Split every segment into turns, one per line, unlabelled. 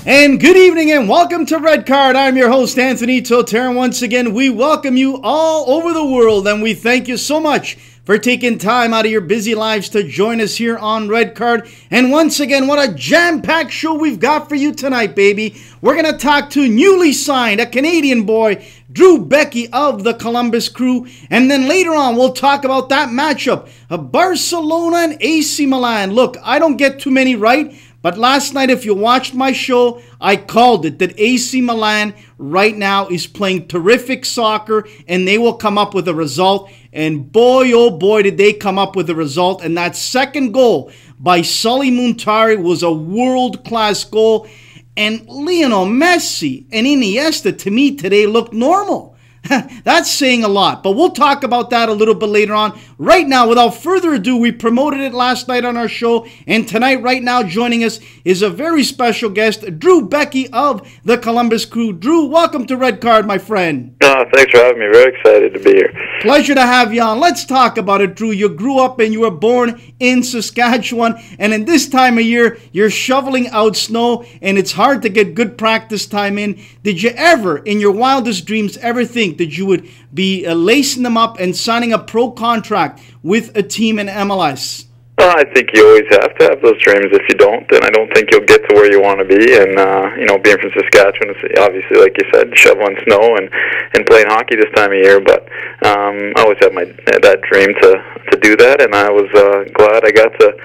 And good evening and welcome to Red Card. I'm your host, Anthony Totera. Once again, we welcome you all over the world and we thank you so much for taking time out of your busy lives to join us here on Red Card. And once again, what a jam-packed show we've got for you tonight, baby. We're going to talk to newly signed, a Canadian boy, Drew Beckie of the Columbus Crew. And then later on, we'll talk about that matchup of Barcelona and AC Milan. Look, I don't get too many right. But last night, if you watched my show, I called it that AC Milan right now is playing terrific soccer and they will come up with a result. And boy, oh boy, did they come up with a result. And that second goal by Sully Muntari was a world-class goal. And Lionel Messi and Iniesta, to me, today looked normal. That's saying a lot, but we'll talk about that a little bit later on. Right now, without further ado, we promoted it last night on our show, and tonight, right now, joining us is a very special guest, Drew Beckie of the Columbus Crew. Drew, welcome to Red Card, my friend.
Thanks for having me. Very excited to be here.
Pleasure to have you on. Let's talk about it, Drew. You grew up and you were born in Saskatchewan, and in this time of year, you're shoveling out snow, and it's hard to get good practice time in. Did you ever, in your wildest dreams, ever think that you would be lacing them up and signing a pro contract with a team in MLS?
I think you always have to have those dreams. If you don't, then I don't think you'll get to where you want to be. And, being from Saskatchewan, it's obviously, like you said, shoveling snow and playing hockey this time of year. But I always had that dream to do that, and I was glad I got to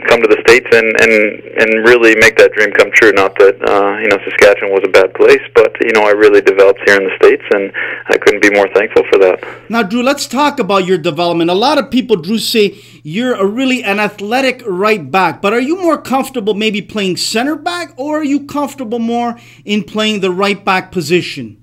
come to the States and really make that dream come true. Not that, Saskatchewan was a bad place, but, I really developed here in the States, and I couldn't be more thankful for that.
Now, Drew, let's talk about your development. A lot of people, Drew, say you're really an athletic right back, but are you more comfortable maybe playing center back, or are you comfortable more in playing the right back position?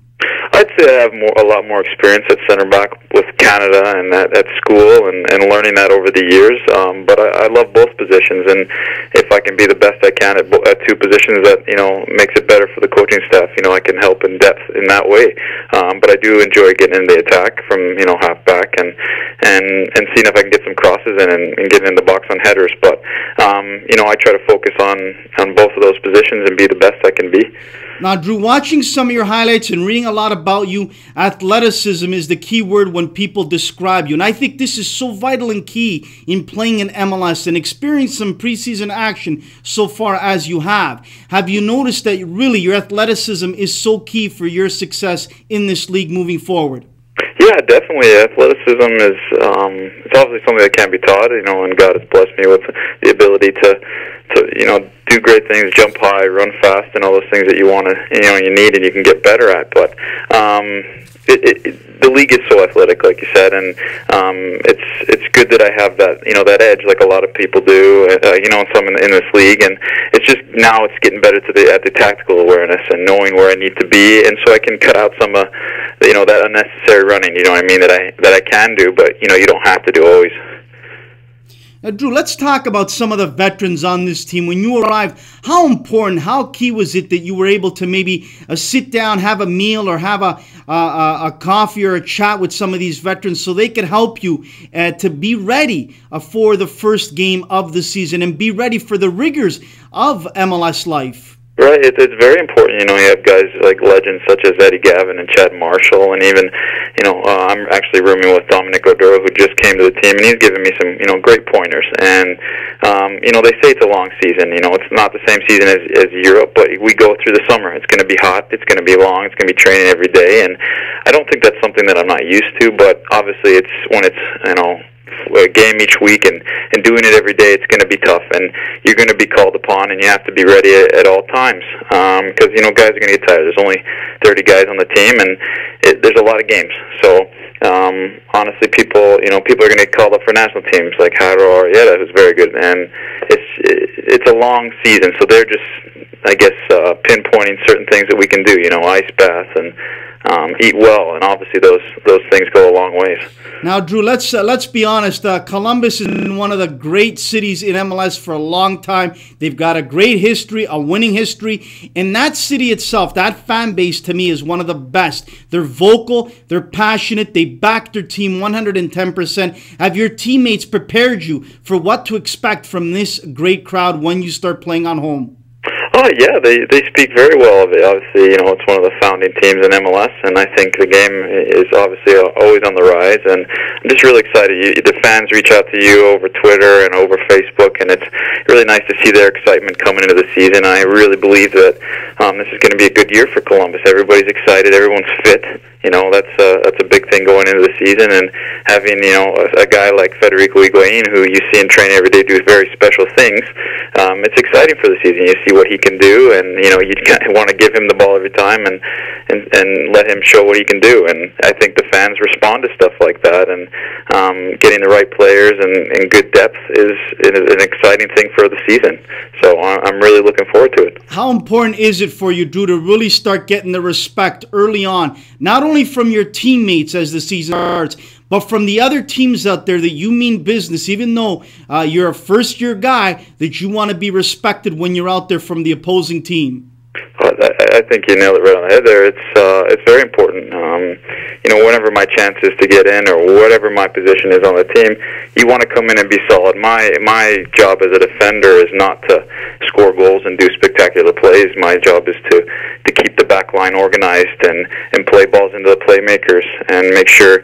I'd say I have a lot more experience at center back with Canada and at school and learning that over the years. But I love both positions, and if I can be the best I can at two positions, that makes it better for the coaching staff. I can help in depth in that way. But I do enjoy getting in the attack from half back and seeing if I can get some crosses in and getting in the box on headers. But I try to focus on both of those positions and be the best I can be.
Now, Drew, watching some of your highlights and reading a lot about you, athleticism is the key word when people describe you. And I think this is so vital and key in playing in MLS and experiencing some preseason action so far as you have. Have you noticed that really your athleticism is so key for your success in this league moving forward?
Yeah, definitely. Athleticism is it's obviously something that can't be taught, and God has blessed me with the ability to do great things, jump high, run fast, and all those things that you want to, you need and you can get better at. But the league is so athletic, like you said, and it's good that I have that, that edge, like a lot of people do, some in this league, and it's just now it's getting better at the tactical awareness and knowing where I need to be, and so I can cut out some of, that unnecessary running, that I can do, but you don't have to do always.
Now, Drew, let's talk about some of the veterans on this team. When you arrived, how important, how key was it that you were able to maybe sit down, have a meal, or have a coffee or a chat with some of these veterans so they could help you to be ready for the first game of the season and be ready for the rigors of MLS life?
Right, it's very important. You have guys like legends such as Eddie Gavin and Chad Marshall, and even, I'm actually rooming with Dominic Oduro, who just came to the team, and he's given me some, great pointers. And, they say it's a long season. It's not the same season as Europe, but we go through the summer. It's going to be hot. It's going to be long. It's going to be training every day. And I don't think that's something that I'm not used to, but obviously it's when it's, a game each week and doing it every day, it's going to be tough, and you're going to be called upon, and you have to be ready at all times, because guys are going to get tired. There's only 30 guys on the team, and there's a lot of games. So honestly, people are going to get called up for national teams like Haro Arrieta, who's very good, and it's a long season, so they're just, I guess, pinpointing certain things that we can do, ice baths and eat well, and obviously those things go a long ways.
Now, Drew, let's be honest. Columbus is one of the great cities in MLS for a long time. They've got a great history, a winning history, and that city itself, that fan base, to me, is one of the best. They're vocal, they're passionate, they back their team 110%. Have your teammates prepared you for what to expect from this great crowd when you start playing on home?
Oh yeah, they speak very well of it. Obviously, it's one of the founding teams in MLS, and I think the game is obviously always on the rise. And I'm just really excited. The fans reach out to you over Twitter and over Facebook, and it's really nice to see their excitement coming into the season. I really believe that this is going to be a good year for Columbus. Everybody's excited. Everyone's fit. That's a big thing going into the season, and having a guy like Federico Higuain, who you see in training every day, do very special things. It's exciting for the season. You see what he can do, and you want to give him the ball every time and let him show what he can do. And I think the fans respond to stuff like that, and getting the right players and good depth is an exciting thing for the season. So I'm really looking forward to it.
How important is it for you, Drew, to really start getting the respect early on, not only from your teammates as the season starts, but from the other teams out there that you mean business, even though you're a first-year guy, that you want to be respected when you're out there from the opposing team?
I think you nailed it right on the head there. It's very important. Whenever my chance is to get in, or whatever my position is on the team, you want to come in and be solid. My job as a defender is not to score goals and do spectacular plays. My job is to keep the back line organized and play balls into the playmakers and make sure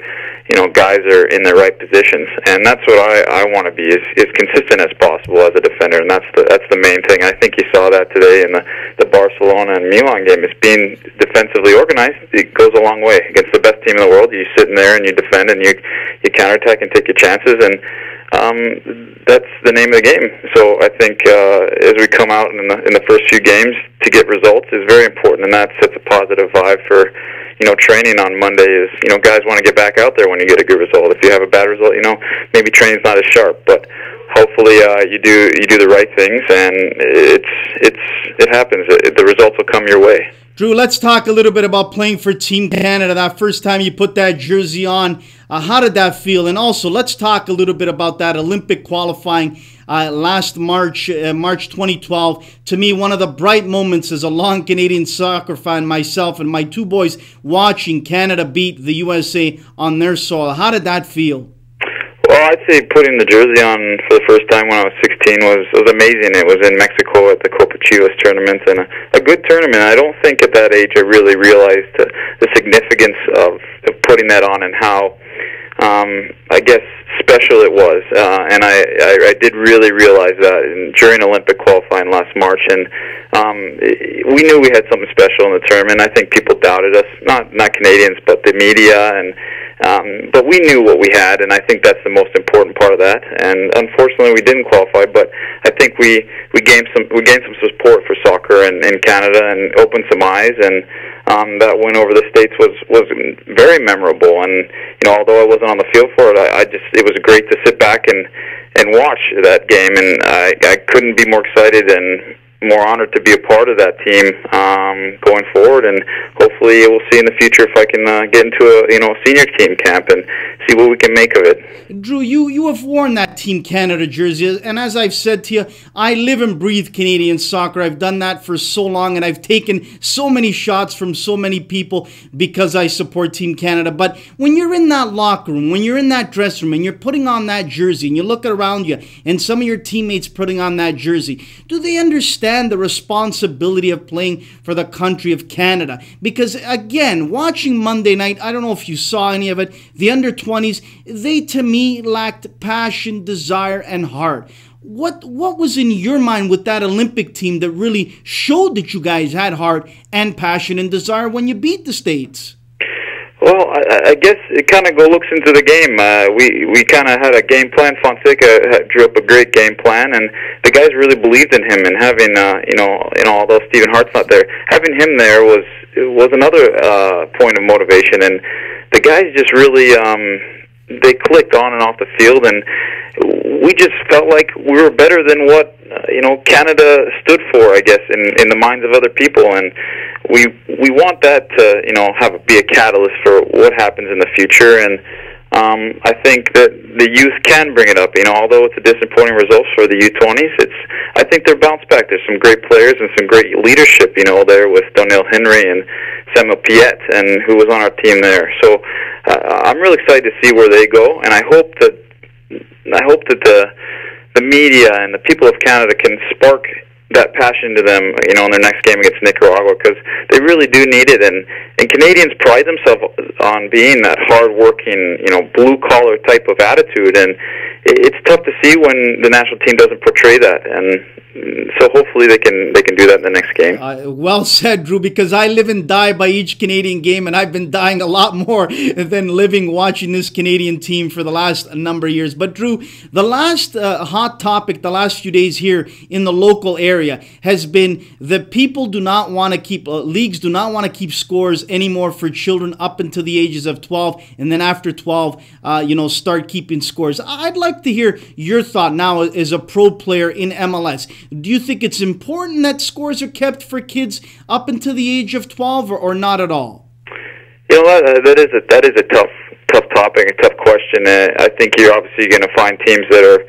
guys are in their right positions. And that's what I want to be, is consistent as possible as a defender, and that's the main thing. I think you saw that today in the Barcelona and Milan game. Is being defensively organized. It goes a long way against the best team in the world. You sit in there and you defend and you counterattack and take your chances, and that's the name of the game. So I think as we come out in the first few games, to get results is very important, and that sets a positive vibe for training on Monday. Is guys want to get back out there when you get a good result. If you have a bad result, maybe training's not as sharp, but hopefully you do the right things, and it happens. The results will come your way.
Drew, let's talk a little bit about playing for Team Canada. That first time you put that jersey on, how did that feel? And also, let's talk a little bit about that Olympic qualifying last March 2012. To me, one of the bright moments as a long Canadian soccer fan myself, and my two boys watching Canada beat the USA on their soil. How did that feel?
Well, I'd say putting the jersey on for the first time when I was 16 was amazing. It was in Mexico at the Copa Chivas tournament, and a good tournament. I don't think at that age I really realized the significance of putting that on and how, I guess, special it was. And I did really realize that during Olympic qualifying last March, and we knew we had something special in the tournament. I think people doubted us, not Canadians, but the media, but we knew what we had, and I think that's the most important part of that. And unfortunately, we didn't qualify, but I think we gained some support for soccer in Canada and opened some eyes. And that win over the States was very memorable. And although I wasn't on the field for it, it was great to sit back and watch that game. And I couldn't be more excited and more honored to be a part of that team going forward, and hopefully we'll see in the future if I can get into a senior team camp and see what we can make of it.
Drew, you have worn that Team Canada jersey, and as I've said to you, I live and breathe Canadian soccer. I've done that for so long, and I've taken so many shots from so many people because I support Team Canada. But when you're in that locker room, when you're in that dressing room, and you're putting on that jersey, and you look around you, and some of your teammates putting on that jersey, do they understand the responsibility of playing for the country of Canada? Because again, watching Monday night, I don't know if you saw any of it, the under-20s, they to me lacked passion, desire, and heart. What was in your mind with that Olympic team that really showed that you guys had heart and passion and desire when you beat the States?
Well, I guess it kind of looks into the game. We kind of had a game plan. Fonseca drew up a great game plan, and the guys really believed in him. And having, although Stephen Hart's not there, having him there was another point of motivation. And the guys just really they clicked on and off the field, and we just felt like we were better than what Canada stood for, I guess, in the minds of other people. And we want that to be a catalyst for what happens in the future. And I think that the youth can bring it up. Although it's a disappointing result for the U20s, I think they're bounced back. There's some great players and some great leadership, there with Donnell Henry and Samuel Piet, and who was on our team there. So I'm really excited to see where they go, and I hope that the media and the people of Canada can spark that passion to them, in their next game against Nicaragua, because they really do need it. And Canadians pride themselves on being that hard-working, blue-collar type of attitude, and it's tough to see when the national team doesn't portray that. And so hopefully they can do that in the next game.
Well said, Drew, because I live and die by each Canadian game, and I've been dying a lot more than living watching this Canadian team for the last number of years. But Drew, the last hot topic the last few days here in the local area has been that people do not want to keep, leagues do not want to keep scores anymore for children up until the ages of 12, and then after 12, start keeping scores. I'd like to hear your thought now as a pro player in MLS. Do you think it's important that scores are kept for kids up until the age of 12, or not at all?
That is a tough topic, a tough question. I think you're obviously going to find teams that are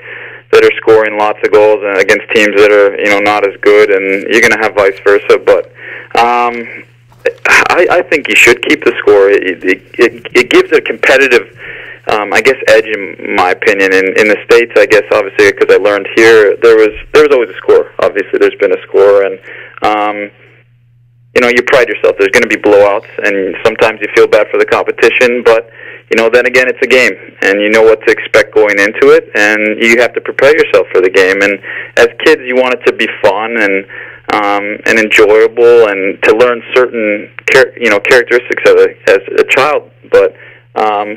scoring lots of goals against teams that are not as good, and you're going to have vice versa. But I think you should keep the score. It gives a competitive, edge in my opinion. In the States, I guess, obviously, because I learned here, there was always a score. Obviously, there's been a score, and you pride yourself. There's going to be blowouts, and sometimes you feel bad for the competition, but then again, it's a game, and you know what to expect going into it, and you have to prepare yourself for the game. And as kids, you want it to be fun and enjoyable, and to learn certain characteristics as a child. But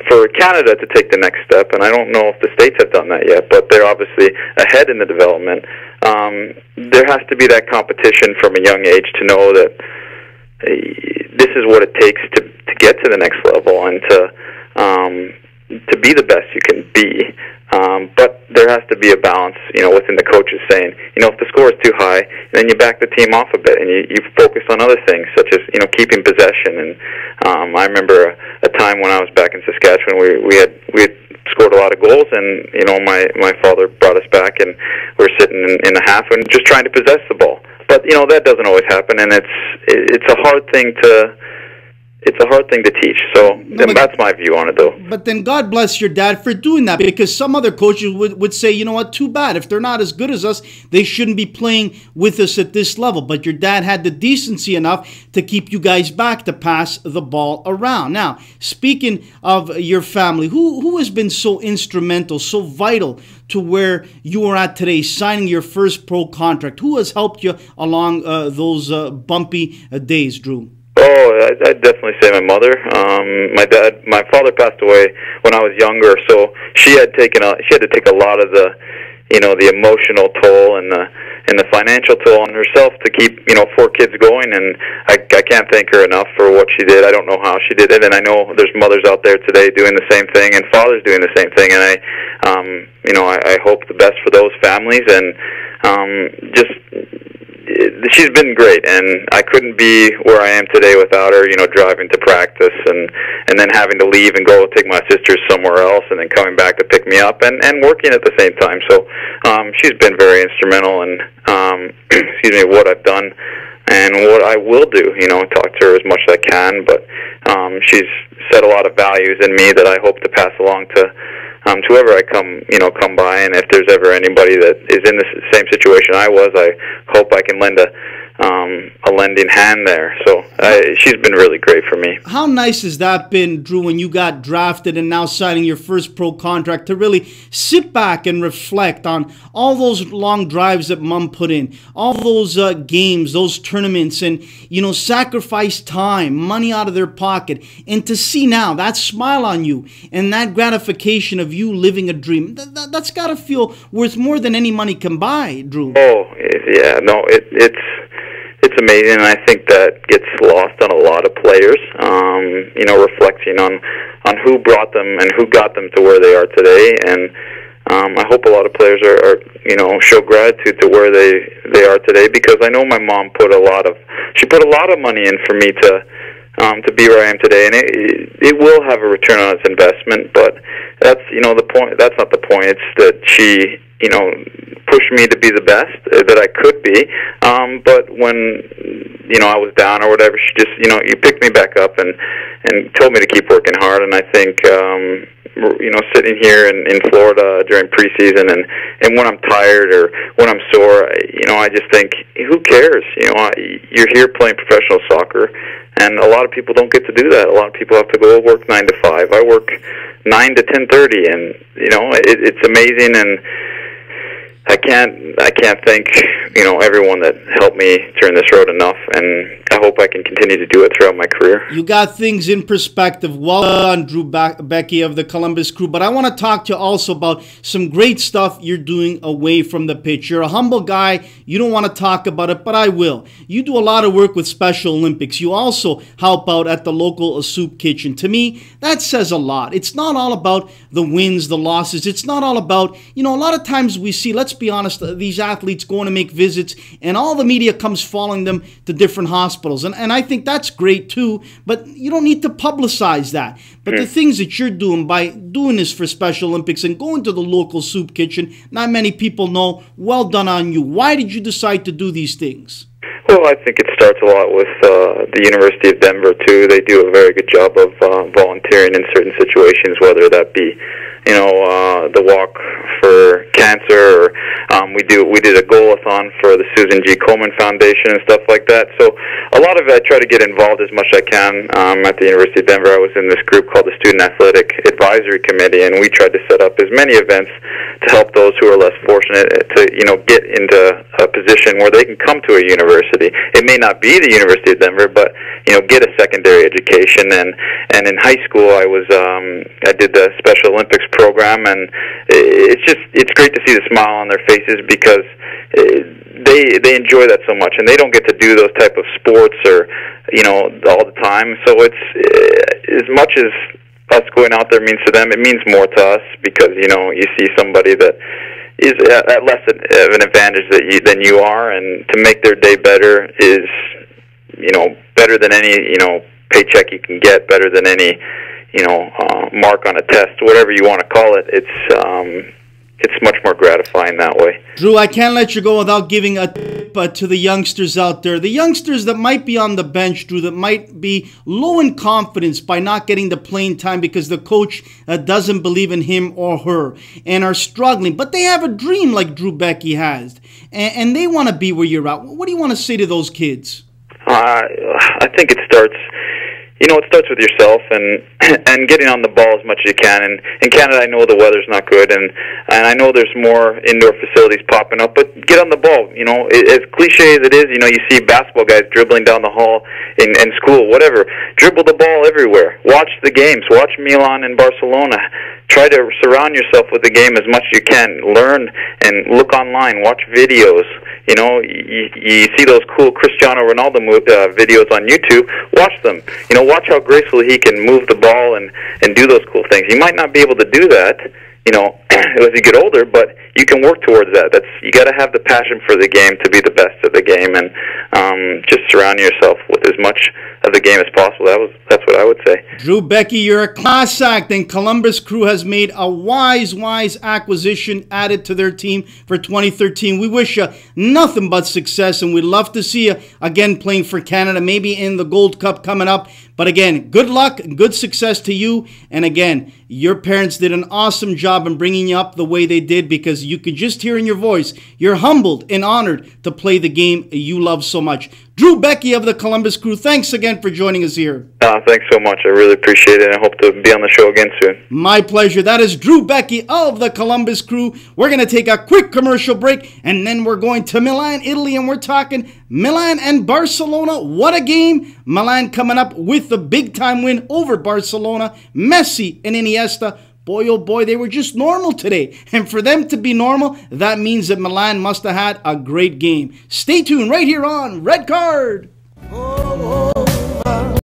for Canada to take the next step, and I don't know if the States have done that yet, but they're obviously ahead in the development. There has to be that competition from a young age to know that this is what it takes to get to the next level and to be the best you can be. But there has to be a balance, within the coaches saying, if the score is too high, then you back the team off a bit and you focus on other things, such as, keeping possession. And I remember a time when I was back in Saskatchewan, we had scored a lot of goals, and, my father brought us back, and we're sitting in the half and just trying to possess the ball. But, that doesn't always happen, and it's a hard thing to teach. So that's my view on it, though.
But then God bless your dad for doing that, because some other coaches would say, you know what, too bad. If they're not as good as us, they shouldn't be playing with us at this level. But your dad had the decency enough to keep you guys back to pass the ball around. Now, speaking of your family, who has been so instrumental, so vital to where you are at today, signing your first pro contract? Who has helped you along those bumpy days, Drew?
Oh, I'd definitely say my mother. My father passed away when I was younger, so she had to take a lot of the emotional toll and the financial toll on herself to keep 4 kids going, and I can't thank her enough for what she did. I don't know how she did it, and I know there's mothers out there today doing the same thing, and fathers doing the same thing, and I hope the best for those families, and she's been great, and I couldn't be where I am today without her, driving to practice and then having to leave and go take my sisters somewhere else, and then coming back to pick me up and working at the same time. So she's been very instrumental in what I've done and what I will do. Talk to her as much as I can, but she's set a lot of values in me that I hope to pass along to whoever I come by, and if there's ever anybody that is in the same situation I was, I hope I can lend a lending hand there. So she's been really great for me.
How nice has that been, Drew, when you got drafted and now signing your first pro contract, to really sit back and reflect on all those long drives that Mom put in, all those games, those tournaments, and sacrifice time, money out of their pocket, and to see now that smile on you and that gratification of you living a dream, that's got to feel worth more than any money can buy, Drew.
Oh, yeah, no, it's amazing, and I think that gets lost on a lot of players, reflecting on who brought them and who got them to where they are today, and I hope a lot of players are show gratitude to where they are today, because I know my mom put a lot of money in for me to be where I am today, and it will have a return on its investment, but that's the point. That's not the point. It's that she pushed me to be the best that I could be, but when I was down or whatever, she just you picked me back up and told me to keep working hard, and I think sitting here in Florida during preseason, and when I'm tired or when I'm sore, I just think, who cares? You're here playing professional soccer, and a lot of people don't get to do that. A lot of people have to go work 9 to 5. I work 9 to 10:30, and it's amazing, and I can't thank everyone that helped me turn this road enough, and I hope I can continue to do it throughout my career.
You got things in perspective. Well done, Drew Beckie of the Columbus Crew. But I want to talk to you also about some great stuff you're doing away from the pitch. You're a humble guy. You don't want to talk about it, but I will. You do a lot of work with Special Olympics. You also help out at the local soup kitchen. To me, that says a lot. It's not all about the wins, the losses. It's not all about, a lot of times we see, let's be honest, these athletes going to make visits, and all the media comes following them to different hospitals. And I think that's great too, but you don't need to publicize that. But the things that you're doing by doing this for Special Olympics and going to the local soup kitchen, not many people know. Well done on you. Why did you decide to do these things?
Well, I think it starts a lot with the University of Denver, too. They do a very good job of volunteering in certain situations, whether that be, the walk for cancer, or we did a goal-a-thon for the Susan G. Komen Foundation and stuff like that. So a lot of it, I try to get involved as much as I can. At the University of Denver, I was in this group called the Student Athletic Advisory Committee, and we tried to set up as many events to help those who are less fortunate to, get into a position where they can come to a university. It may not be the University of Denver, but, get a secondary education. And in high school, I did the Special Olympics program, and it's great to see the smile on their faces because they enjoy that so much, and they don't get to do those type of sports or, all the time. So it's as much as us going out there means to them, it means more to us because, you see somebody that is at less of an advantage than you are, and to make their day better is, better than any, paycheck you can get, better than any, mark on a test, whatever you want to call it. It's much more gratifying that way.
Drew, I can't let you go without giving a tip to the youngsters out there. The youngsters that might be on the bench, Drew, that might be low in confidence by not getting the playing time because the coach doesn't believe in him or her and are struggling. But they have a dream like Drew Beckie has, and they want to be where you're at. What do you want to say to those kids?
I think it starts... it starts with yourself and getting on the ball as much as you can. And in Canada, I know the weather's not good, and I know there's more indoor facilities popping up, but get on the ball. As cliche as it is, you see basketball guys dribbling down the hall in school, whatever. Dribble the ball everywhere. Watch the games. Watch Milan and Barcelona. Try to surround yourself with the game as much as you can. Learn and look online. Watch videos. You see those cool Cristiano Ronaldo videos on YouTube. Watch them. Watch how gracefully he can move the ball and do those cool things. You might not be able to do that, as you get older, but you can work towards that. You got to have the passion for the game to be the best at the game, and just surround yourself with as much of the game as possible. That's what I would say.
Drew Beckie, you're a class act, and Columbus Crew has made a wise acquisition added to their team for 2013. We wish you nothing but success, and we'd love to see you again playing for Canada, maybe in the Gold Cup coming up. But again, good luck and good success to you. And again, your parents did an awesome job in bringing you up the way they did, because you could just hear in your voice, you're humbled and honored to play the game you love so much. Drew Beckie of the Columbus Crew, thanks again for joining us here.
Thanks so much. I really appreciate it, and I hope to be on the show again soon.
My pleasure. That is Drew Beckie of the Columbus Crew. We're going to take a quick commercial break, and then we're going to Milan, Italy, and we're talking Milan and Barcelona. What a game. Milan coming up with the big-time win over Barcelona. Messi and Iniesta. Boy, oh boy, they were just normal today. And for them to be normal, that means that Milan must have had a great game. Stay tuned right here on Red Card.